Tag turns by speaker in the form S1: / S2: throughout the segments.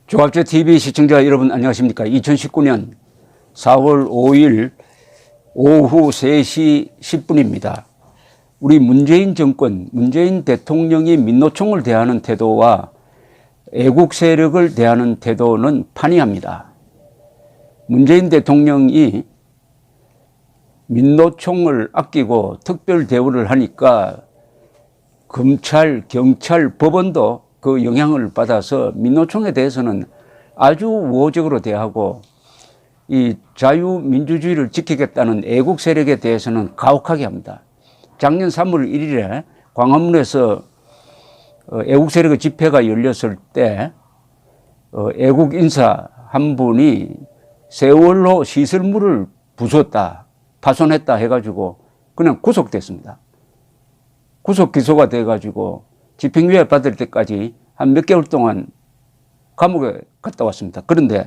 S1: 종합제TV 시청자 여러분 안녕하십니까. 2019년 4월 5일 오후 3시 10분입니다. 우리 문재인 정권, 문재인 대통령이 민노총을 대하는 태도와 애국 세력을 대하는 태도는 판이합니다. 문재인 대통령이 민노총을 아끼고 특별 대우를 하니까 검찰, 경찰, 법원도 그 영향을 받아서 민노총에 대해서는 아주 우호적으로 대하고 이 자유민주주의를 지키겠다는 애국 세력에 대해서는 가혹하게 합니다. 작년 3월 1일에 광화문에서 애국 세력의 집회가 열렸을 때 애국 인사 한 분이 세월호 시설물을 부쉈다, 파손했다 해가지고 그냥 구속됐습니다. 구속 기소가 돼가지고 집행유예 받을 때까지 한 몇 개월 동안 감옥에 갔다 왔습니다. 그런데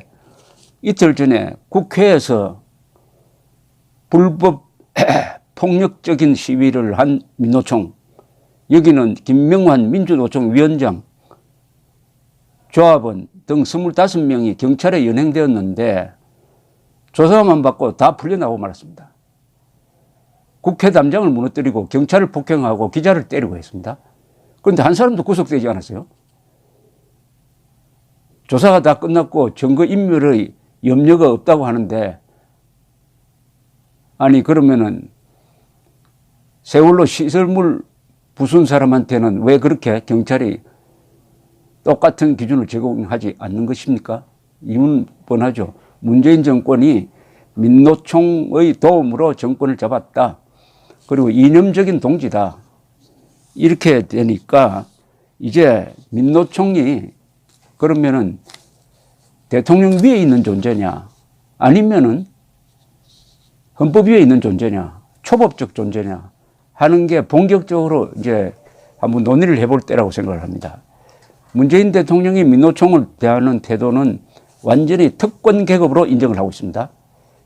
S1: 이틀 전에 국회에서 불법 폭력적인 시위를 한 민노총, 여기는 김명환 민주노총 위원장, 조합원 등 25명이 경찰에 연행되었는데 조사만 받고 다 풀려나오고 말았습니다. 국회 담장을 무너뜨리고 경찰을 폭행하고 기자를 때리고 했습니다. 그런데 한 사람도 구속되지 않았어요. 조사가 다 끝났고 증거인멸의 염려가 없다고 하는데, 아니 그러면은 세월호 시설물 부순 사람한테는 왜 그렇게 경찰이 똑같은 기준을 제공하지 않는 것입니까? 이유는 뻔하죠. 문재인 정권이 민노총의 도움으로 정권을 잡았다. 그리고 이념적인 동지다. 이렇게 되니까 이제 민노총이 그러면은 대통령 위에 있는 존재냐, 아니면은 헌법 위에 있는 존재냐, 초법적 존재냐 하는 게 본격적으로 이제 한번 논의를 해볼 때라고 생각을 합니다. 문재인 대통령이 민노총을 대하는 태도는 완전히 특권 계급으로 인정을 하고 있습니다.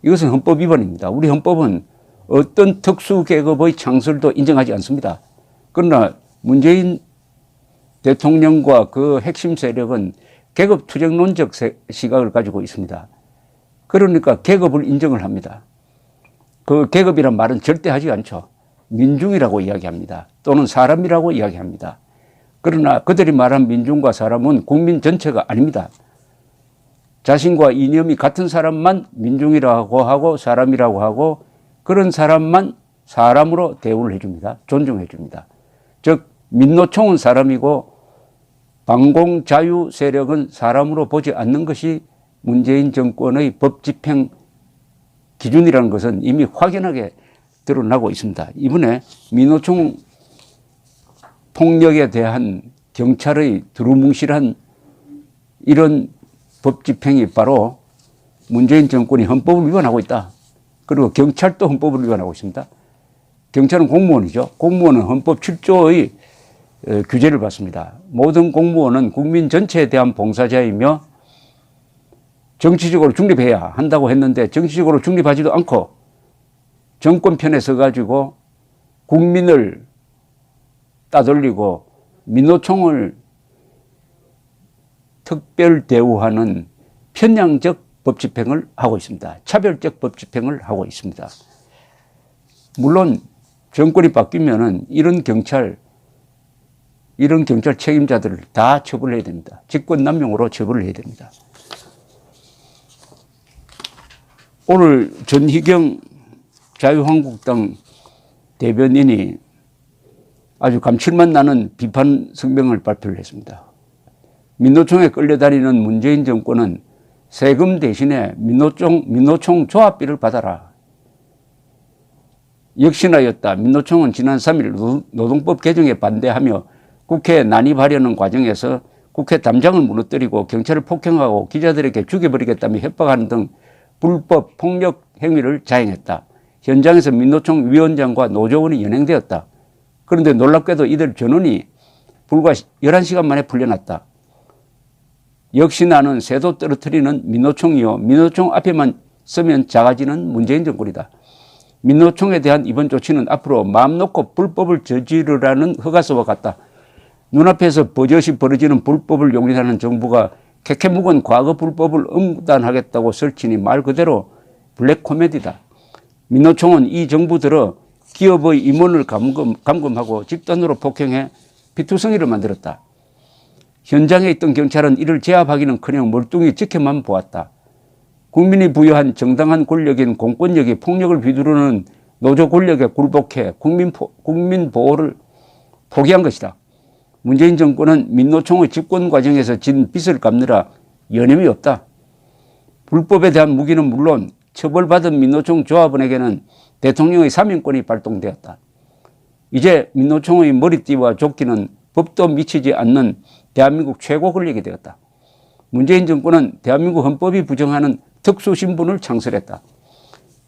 S1: 이것은 헌법 위반입니다. 우리 헌법은 어떤 특수 계급의 창설도 인정하지 않습니다. 그러나 문재인 대통령과 그 핵심 세력은 계급 투쟁론적 시각을 가지고 있습니다. 그러니까 계급을 인정을 합니다. 그 계급이란 말은 절대 하지 않죠. 민중이라고 이야기합니다. 또는 사람이라고 이야기합니다. 그러나 그들이 말한 민중과 사람은 국민 전체가 아닙니다. 자신과 이념이 같은 사람만 민중이라고 하고 사람이라고 하고 그런 사람만 사람으로 대우를 해줍니다. 존중해 줍니다. 즉 민노총은 사람이고 방공자유 세력은 사람으로 보지 않는 것이 문재인 정권의 법 집행 기준이라는 것은 이미 확연하게 드러나고 있습니다. 이번에 민노총 폭력에 대한 경찰의 두루뭉실한 이런 법 집행이 바로 문재인 정권이 헌법을 위반하고 있다. 그리고 경찰도 헌법을 위반하고 있습니다. 경찰은 공무원이죠. 공무원은 헌법 7조의 규제를 받습니다. 모든 공무원은 국민 전체에 대한 봉사자이며 정치적으로 중립해야 한다고 했는데 정치적으로 중립하지도 않고 정권 편에 서가지고 국민을 따돌리고 민노총을 특별 대우하는 편향적 법 집행을 하고 있습니다. 차별적 법 집행을 하고 있습니다. 물론 정권이 바뀌면은 이런 경찰 책임자들을 다 처벌해야 됩니다. 직권남용으로 처벌을 해야 됩니다. 오늘 전희경 자유한국당 대변인이 아주 감칠맛 나는 비판 성명을 발표를 했습니다. 민노총에 끌려다니는 문재인 정권은 세금 대신에 민노총 조합비를 받아라. 역시나였다. 민노총은 지난 3일 노동법 개정에 반대하며 국회에 난입하려는 과정에서 국회 담장을 무너뜨리고 경찰을 폭행하고 기자들에게 죽여버리겠다며 협박하는 등 불법 폭력 행위를 자행했다. 현장에서 민노총 위원장과 노조원이 연행되었다. 그런데 놀랍게도 이들 전원이 불과 11시간 만에 풀려났다. 역시 나는 새도 떨어뜨리는 민노총이요. 민노총 앞에만 서면 작아지는 문재인 정권이다. 민노총에 대한 이번 조치는 앞으로 마음 놓고 불법을 저지르라는 허가서와 같다. 눈앞에서 버젓이 벌어지는 불법을 용인하는 정부가 캐캐묵은 과거 불법을 엄단하겠다고 설치니 말 그대로 블랙 코미디다. 민노총은 이 정부 들어 기업의 임원을 감금하고 집단으로 폭행해 피투성이를 만들었다. 현장에 있던 경찰은 이를 제압하기는커녕 멀뚱히 지켜만 보았다. 국민이 부여한 정당한 권력인 공권력이 폭력을 휘두르는 노조 권력에 굴복해 국민 보호를 포기한 것이다. 문재인 정권은 민노총의 집권 과정에서 진 빚을 갚느라 여념이 없다. 불법에 대한 무기는 물론 처벌받은 민노총 조합원에게는 대통령의 사면권이 발동되었다. 이제 민노총의 머리띠와 조끼는 법도 미치지 않는 대한민국 최고 권력이 되었다. 문재인 정권은 대한민국 헌법이 부정하는 특수신분을 창설했다.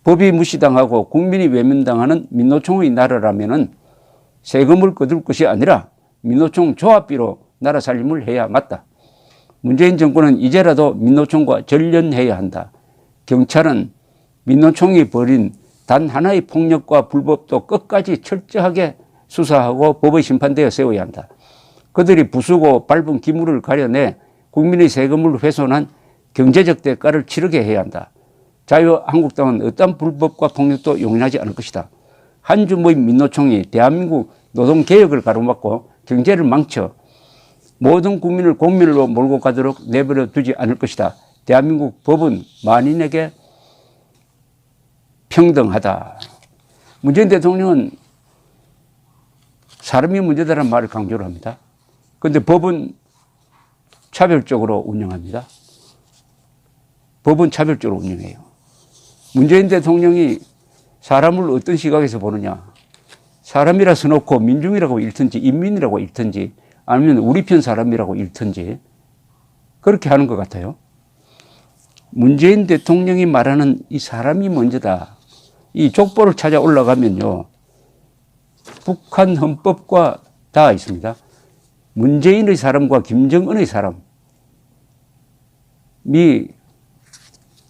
S1: 법이 무시당하고 국민이 외면당하는 민노총의 나라라면 세금을 거둘 것이 아니라 민노총 조합비로 나라 살림을 해야 맞다. 문재인 정권은 이제라도 민노총과 전련해야 한다. 경찰은 민노총이 벌인 단 하나의 폭력과 불법도 끝까지 철저하게 수사하고 법의 심판대에 세워야 한다. 그들이 부수고 밟은 기물을 가려내 국민의 세금을 훼손한 경제적 대가를 치르게 해야 한다. 자유한국당은 어떤 불법과 폭력도 용인하지 않을 것이다. 한 줌의 민노총이 대한민국 노동개혁을 가로막고 경제를 망쳐 모든 국민을 공멸로 몰고 가도록 내버려 두지 않을 것이다. 대한민국 법은 만인에게 평등하다. 문재인 대통령은 사람이 문제다라는 말을 강조를 합니다. 그런데 법은 차별적으로 운영합니다. 법은 차별적으로 운영해요. 문재인 대통령이 사람을 어떤 시각에서 보느냐. 사람이라 써놓고 민중이라고 읽든지 인민이라고 읽든지 아니면 우리 편 사람이라고 읽든지 그렇게 하는 것 같아요. 문재인 대통령이 말하는 이 사람이 먼저다. 이 족보를 찾아 올라가면요. 북한 헌법과 닿아 있습니다. 문재인의 사람과 김정은의 사람이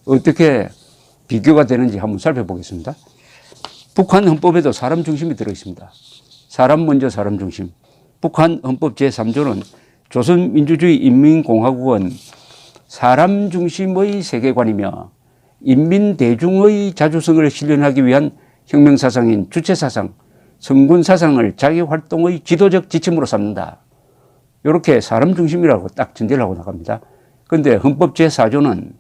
S1: 어떻게 비교가 되는지 한번 살펴보겠습니다. 북한 헌법에도 사람 중심이 들어있습니다. 사람 먼저 사람 중심. 북한 헌법 제3조는 조선민주주의 인민공화국은 사람 중심의 세계관이며 인민대중의 자주성을 실현하기 위한 혁명사상인 주체사상, 성군사상을 자기활동의 지도적 지침으로 삼는다. 이렇게 사람 중심이라고 딱 전제를 하고 나갑니다. 그런데 헌법 제4조는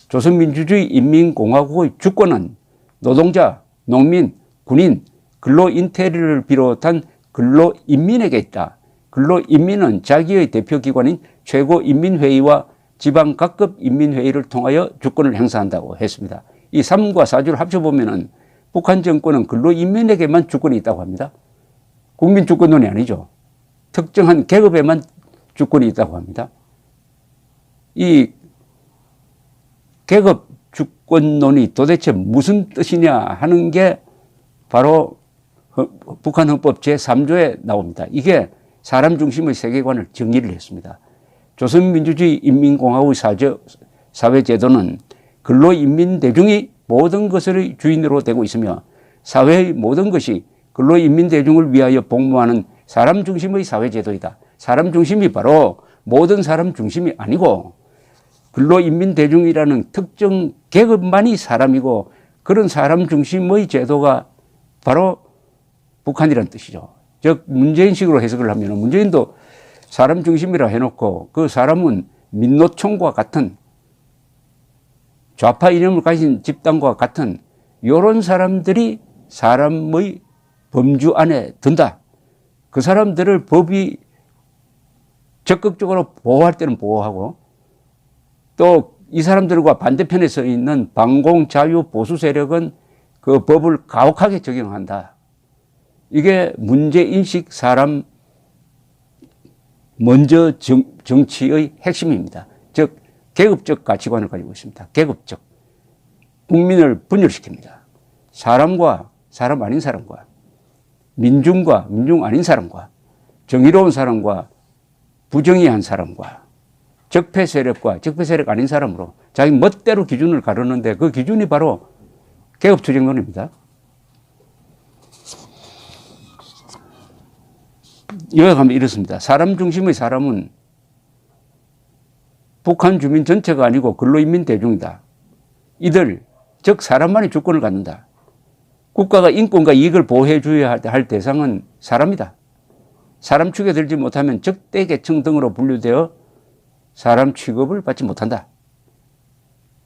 S1: 조선민주주의 인민공화국의 주권은 노동자, 농민, 군인, 근로인테리를 비롯한 근로인민에게 있다. 근로인민은 자기의 대표기관인 최고인민회의와 지방 각급 인민회의를 통하여 주권을 행사한다고 했습니다. 이 3과 4주를 합쳐보면 북한 정권은 근로인민에게만 주권이 있다고 합니다. 국민 주권론이 아니죠. 특정한 계급에만 주권이 있다고 합니다. 이 계급 주권론이 도대체 무슨 뜻이냐 하는 게 바로 북한 헌법 제3조에 나옵니다. 이게 사람 중심의 세계관을 정의를 했습니다. 조선민주주의 인민공화국의 사회제도는 근로인민대중이 모든 것의 주인으로 되고 있으며 사회의 모든 것이 근로인민대중을 위하여 복무하는 사람 중심의 사회제도이다. 사람 중심이 바로 모든 사람 중심이 아니고 근로인민대중이라는 특정 계급만이 사람이고 그런 사람 중심의 제도가 바로 북한이라는 뜻이죠. 즉 문재인식으로 해석을 하면 문재인도 사람 중심이라 해놓고 그 사람은 민노총과 같은 좌파 이념을 가진 집단과 같은 이런 사람들이 사람의 범주 안에 든다. 그 사람들을 법이 적극적으로 보호할 때는 보호하고 또 이 사람들과 반대편에 서 있는 반공 자유 보수 세력은 그 법을 가혹하게 적용한다. 이게 문재인식 사람 먼저 정치의 핵심입니다. 즉 계급적 가치관을 가지고 있습니다. 계급적. 국민을 분열시킵니다. 사람과 사람 아닌 사람과 민중과 민중 아닌 사람과 정의로운 사람과 부정의한 사람과 적폐 세력과 적폐 세력 아닌 사람으로 자기 멋대로 기준을 가르는데 그 기준이 바로 계급투쟁론입니다. 요약하면 이렇습니다. 사람 중심의 사람은 북한 주민 전체가 아니고 근로인민 대중이다. 이들, 즉 사람만이 주권을 갖는다. 국가가 인권과 이익을 보호해 줘야 할 대상은 사람이다. 사람 축에 들지 못하면 적대 계층 등으로 분류되어 사람 취급을 받지 못한다.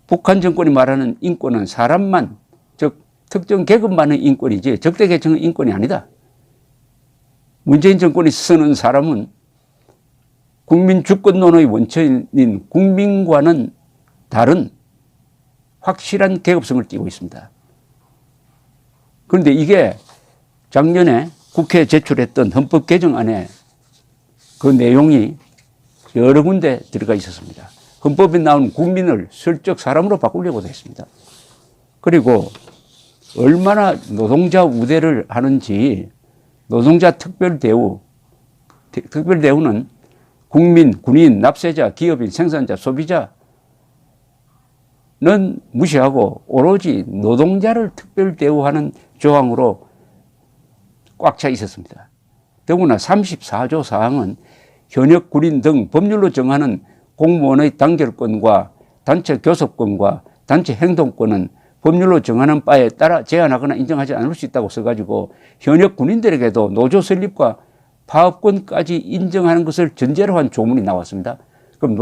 S1: 북한 정권이 말하는 인권은 사람만, 즉 특정 계급만의 인권이지 적대 계층의 인권이 아니다. 문재인 정권이 쓰는 사람은 국민 주권론의 원천인 국민과는 다른 확실한 계급성을 띠고 있습니다. 그런데 이게 작년에 국회에 제출했던 헌법 개정안에 그 내용이 여러 군데 들어가 있었습니다. 헌법에 나온 국민을 슬쩍 사람으로 바꾸려고 했습니다. 그리고 얼마나 노동자 우대를 하는지 노동자 특별대우는 국민, 군인, 납세자, 기업인, 생산자, 소비자는 무시하고 오로지 노동자를 특별 대우하는 조항으로 꽉 차 있었습니다. 더구나 34조 사항은 현역 군인 등 법률로 정하는 공무원의 단결권과 단체 교섭권과 단체 행동권은 법률로 정하는 바에 따라 제한하거나 인정하지 않을 수 있다고 써가지고 현역 군인들에게도 노조 설립과 파업권까지 인정하는 것을 전제로 한 조문이 나왔습니다. 그럼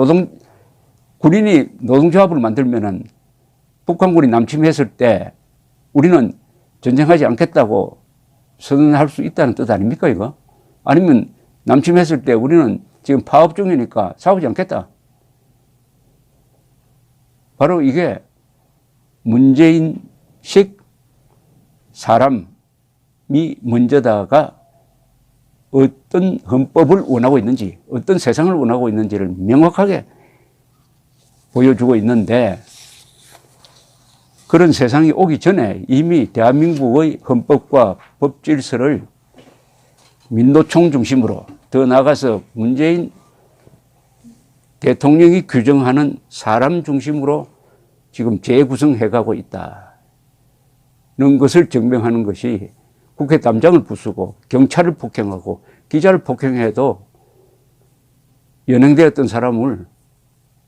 S1: 군인이 노동조합을 만들면은 북한군이 남침했을 때 우리는 전쟁하지 않겠다고 선언할 수 있다는 뜻 아닙니까, 이거? 아니면 남침했을 때 우리는 지금 파업 중이니까 싸우지 않겠다. 바로 이게 문재인식 사람이 먼저다가 어떤 헌법을 원하고 있는지, 어떤 세상을 원하고 있는지를 명확하게 보여주고 있는데 그런 세상이 오기 전에 이미 대한민국의 헌법과 법 질서를 민노총 중심으로 더 나아가서 문재인 대통령이 규정하는 사람 중심으로 지금 재구성해 가고 있다는 것을 증명하는 것이 국회 담장을 부수고 경찰을 폭행하고 기자를 폭행해도 연행되었던 사람을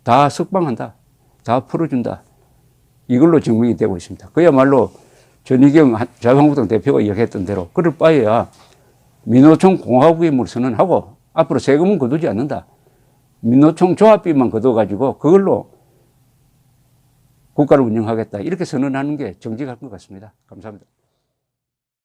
S1: 다 석방한다. 다 풀어준다. 이걸로 증명이 되고 있습니다. 그야말로 전희경 자유한국당 대표가 이야기했던 대로 그럴 바에야 민노총 공화국임을 선언하고 앞으로 세금은 거두지 않는다. 민노총 조합비만 거둬가지고 그걸로 국가를 운영하겠다. 이렇게 선언하는 게 정직할 것 같습니다. 감사합니다.